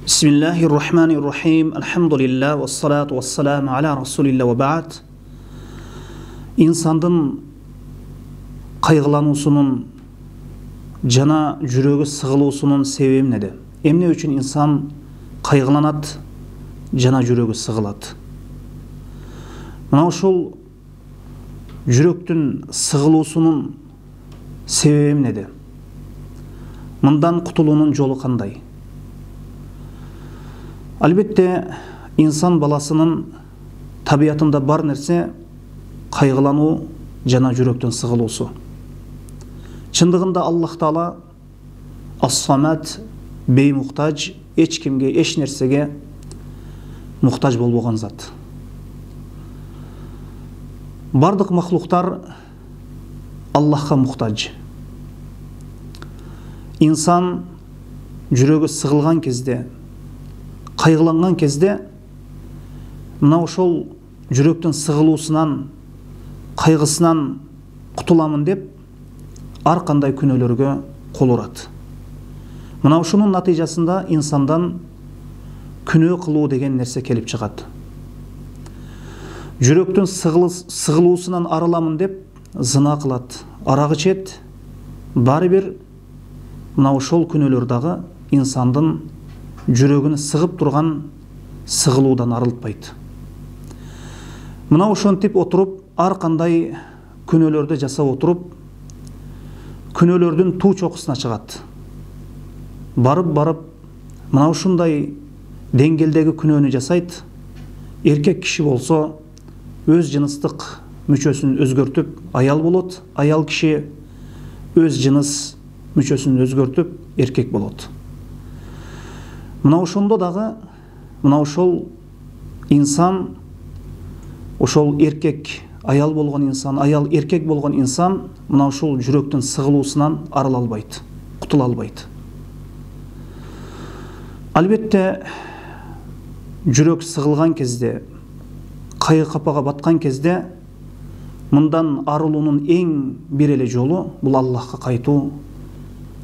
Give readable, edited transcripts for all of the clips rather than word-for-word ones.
Bismillahirrahmanirrahim. Elhamdülillah ve salatu ve selamu ala Resulillah ve ba'd. İnsandın kaygılanуусунун жана жүрөгү сыгылуусунун себеби неде? Эмне үчүн инсан кайгыланат жана жүрөгү сыгылат? Мына ушул жүрөктүн сыгылуусунун себеби неде? Мындан кутулуунун жолу кандай? Албетте, инсан баласынын табиятында бар нерсе кайгылануу жана жүрөктүн сыгылуусу. Чындыгында Аллах Таала ас-самад, беймухтаж, эч кимге, эч нерсеге мухтаж болбогон зат. Бардык махлуктар Аллахка мухтаж. Инсан жүрөгү сыгылган кезде, кайгыланган кезде, мына ошол жүрөктүн сыгылуусунан, кайгысынан кутуламын деп ар кандай күнөөлөргө кол урат. Мына ушунун натыйжасында инсандан күнөө кылуу деген нерсе келип чыгат. Жүрөктүн сыгылуусунан арыламын деп зына кылат, арак ичет. Баары бир мына ошол күнөөлөр дагы инсандын жүрөгүн сыгып турган сыгылуудан арылтпайт. Мына ошентип отуруп, ар кандай күнөөлөрдү жасап отуруп, күнөөлөрдүн туу чокусуна чыгат. Барып, мына ушундай деңгээлдеги күнөөнү жасайт. Эркек киши болсо, өз жыныстык мүчөсүн өзгөртүп, аял болот. Аял киши өз жыныс мүчөсүн өзгөртүп, эркек болот. Мына ошондо дагы, мына ошол инсан, ошол эркек аял болгон инсан, аял эркек болгон инсан, мына ушул жүрөктүн сыгылуусунан арыла албайт, кутула албайт. Албетте, жүрөк сыгылган кезде, кайгы капага баткан кезде, мындан арылуунун эң бир эле жолу бул Аллахка кайтуу,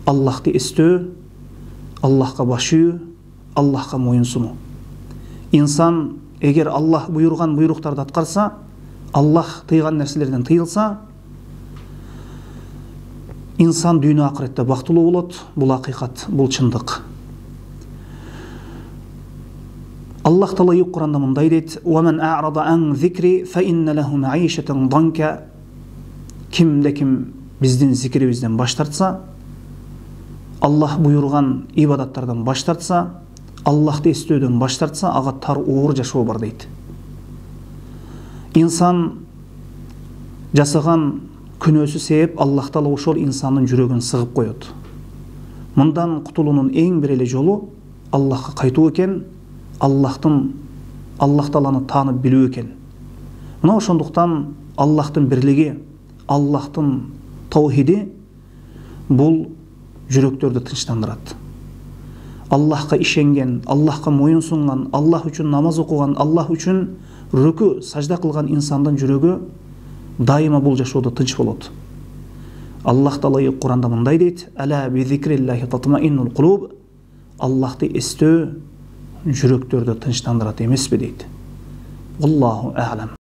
Аллахты эстөө, Аллахка баш ийүү, Аллахка моюнсунуу. Инсан эгер Аллах буйруган буйруктарды аткарса, Аллах тыйган нерселерден тыйылса, инсан дүйнө акыретте бактылуу болот. Бул акыйкат, бул чындык. Аллах Таала Кур'анда мындай дейт: "Ва мен а'рада ан зикри фа инна лаху маишатан данка." Кимде ким биздин зикирибизден баш тартса, Аллах буйруган ибадаттардан баш тартса, Аллахты эстөөдөн баш тартса, ага тар оор жашоо бар дейт. Инсан жасаган күнөөсү себеп Аллах Таала ошол инсандын жүрөгүн сыгып коет. Мындан кутулуунун эң бир эле жолу Аллахка кайтуу экен, Аллах Тааланы таанып билүү экен. Мына ошондуктан Аллахтын бирлиги, Аллахтын таухиди бул жүрөктөрдү тынчтандырат. Аллахка ишенген, Аллахка моюн сунган, Аллах үчүн намаз окуган, Аллах үчүн рүкү, сажда кылган инсандын жүрөгү дайыма бул жашоодо тынч болот. Аллах Таала Кур'анда мындай дейт: "Ала би зикриллахи татмаиннул кулуб." Аллахты эстөө жүрөктөрдү тынчтандырат эмеспи дейт. Аллаху а'лам.